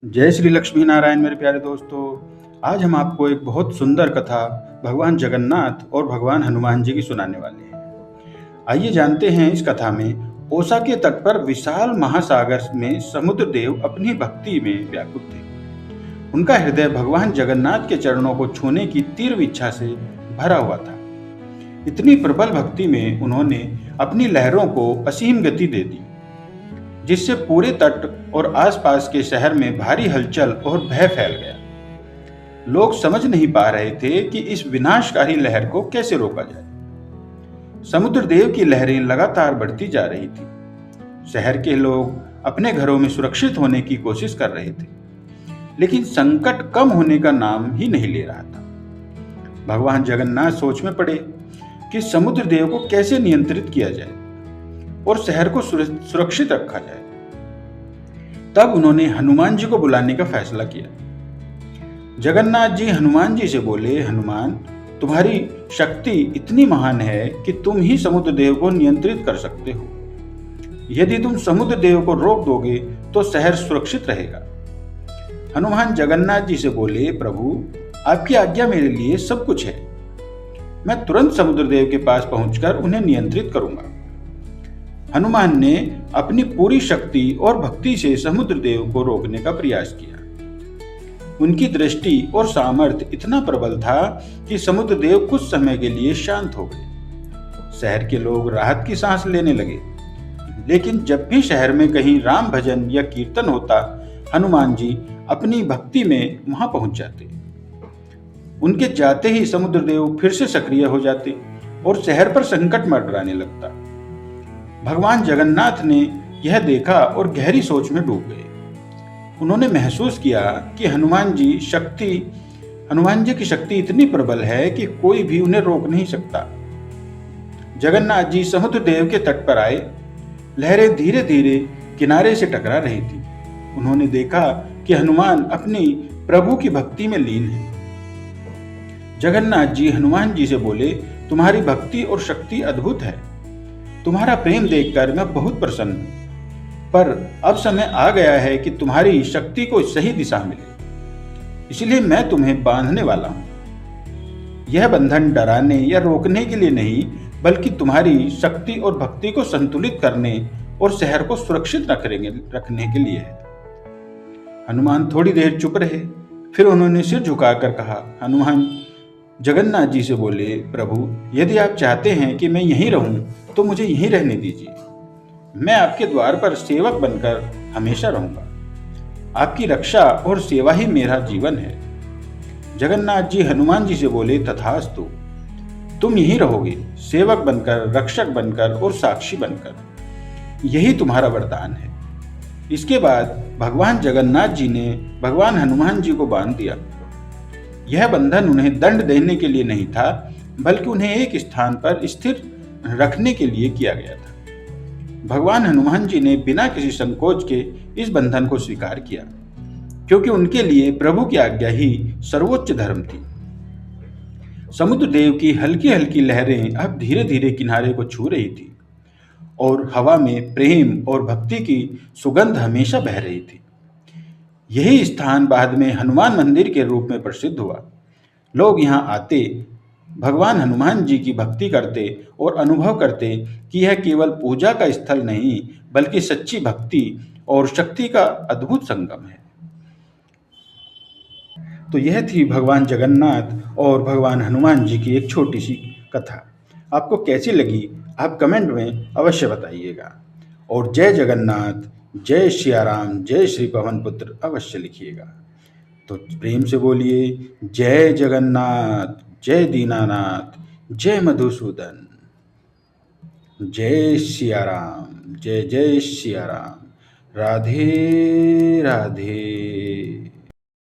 जय श्री लक्ष्मी नारायण मेरे प्यारे दोस्तों। आज हम आपको एक बहुत सुंदर कथा भगवान जगन्नाथ और भगवान हनुमान जी की सुनाने वाले हैं। आइए जानते हैं इस कथा में। ओसा के तट पर विशाल महासागर में समुद्र देव अपनी भक्ति में व्याकुल थे। उनका हृदय भगवान जगन्नाथ के चरणों को छूने की तीव्र इच्छा से भरा हुआ था। इतनी प्रबल भक्ति में उन्होंने अपनी लहरों को असीम गति दे दी, जिससे पूरे तट और आसपास के शहर में भारी हलचल और भय फैल गया। लोग समझ नहीं पा रहे थे कि इस विनाशकारी लहर को कैसे रोका जाए। समुद्र देव की लहरें लगातार बढ़ती जा रही थी। शहर के लोग अपने घरों में सुरक्षित होने की कोशिश कर रहे थे, लेकिन संकट कम होने का नाम ही नहीं ले रहा था। भगवान जगन्नाथ सोच में पड़े कि समुद्र देव को कैसे नियंत्रित किया जाए और शहर को सुरक्षित रखा जाए। तब उन्होंने हनुमान जी को बुलाने का फैसला किया। जगन्नाथ जी हनुमान जी से बोले, हनुमान, तुम्हारी शक्ति इतनी महान है कि तुम ही समुद्र देव को नियंत्रित कर सकते हो। यदि तुम समुद्र देव को रोक दोगे तो शहर सुरक्षित रहेगा। हनुमान जगन्नाथ जी से बोले, प्रभु, आपकी आज्ञा मेरे लिए सब कुछ है। मैं तुरंत समुद्र देव के पास पहुंचकर उन्हें नियंत्रित करूंगा। हनुमान ने अपनी पूरी शक्ति और भक्ति से समुद्र देव को रोकने का प्रयास किया। उनकी दृष्टि और सामर्थ्य इतना प्रबल था कि समुद्र देव कुछ समय के लिए शांत हो गए। शहर के लोग राहत की सांस लेने लगे। लेकिन जब भी शहर में कहीं राम भजन या कीर्तन होता, हनुमान जी अपनी भक्ति में वहां पहुंच जाते। उनके जाते ही समुद्र देव फिर से सक्रिय हो जाते और शहर पर संकट मंडराने लगता। भगवान जगन्नाथ ने यह देखा और गहरी सोच में डूब गए। उन्होंने महसूस किया कि हनुमान जी की शक्ति इतनी प्रबल है कि कोई भी उन्हें रोक नहीं सकता। जगन्नाथ जी समुद्र देव के तट पर आए। लहरें धीरे धीरे किनारे से टकरा रही थी। उन्होंने देखा कि हनुमान अपनी प्रभु की भक्ति में लीन है। जगन्नाथ जी हनुमान जी से बोले, तुम्हारी भक्ति और शक्ति अद्भुत है। तुम्हारा प्रेम देखकर मैं बहुत प्रसन्न हूं, पर अब समय आ गया है कि तुम्हारी शक्ति को सही दिशा मिले। इसलिए मैं तुम्हें बांधने वाला हूं। यह बंधन डराने या रोकने के लिए नहीं, बल्कि तुम्हारी शक्ति और भक्ति को संतुलित करने और शहर को सुरक्षित रखने के लिए है। हनुमान थोड़ी देर चुप रहे, फिर उन्होंने सिर झुकाकर कहा। हनुमान जगन्नाथ जी से बोले, प्रभु, यदि आप चाहते हैं कि मैं यहीं रहूं तो मुझे यहीं रहने दीजिए। मैं आपके द्वार पर सेवक बनकर हमेशा रहूंगा। आपकी रक्षा और सेवा ही मेरा जीवन है। जगन्नाथ जी हनुमान जी से बोले, तथास्तु। तुम यहीं रहोगे, सेवक बनकर, रक्षक बनकर और साक्षी बनकर। यही तुम्हारा वरदान है। इसके बाद भगवान जगन्नाथ जी ने भगवान हनुमान जी को बांध दिया। यह बंधन उन्हें दंड देने के लिए नहीं था, बल्कि उन्हें एक स्थान पर स्थिर रखने के लिए किया गया था। भगवान हनुमान जी ने बिना किसी संकोच के इस बंधन को स्वीकार किया, क्योंकि उनके लिए प्रभु की आज्ञा ही सर्वोच्च धर्म थी। समुद्र देव की हल्की हल्की लहरें अब धीरे धीरे किनारे को छू रही थी और हवा में प्रेम और भक्ति की सुगंध हमेशा बह रही थी। यही स्थान बाद में हनुमान मंदिर के रूप में प्रसिद्ध हुआ। लोग यहाँ आते, भगवान हनुमान जी की भक्ति करते और अनुभव करते कि यह केवल पूजा का स्थल नहीं, बल्कि सच्ची भक्ति और शक्ति का अद्भुत संगम है। तो यह थी भगवान जगन्नाथ और भगवान हनुमान जी की एक छोटी सी कथा। आपको कैसी लगी आप कमेंट में अवश्य बताइएगा। और जय जगन्नाथ, जय सियाराम, जय श्री पवन पुत्र अवश्य लिखिएगा। तो प्रेम से बोलिए, जय जगन्नाथ, जय दीनानाथ, जय मधुसूदन, जय सियाराम, जय जय सियाराम। राधे राधे।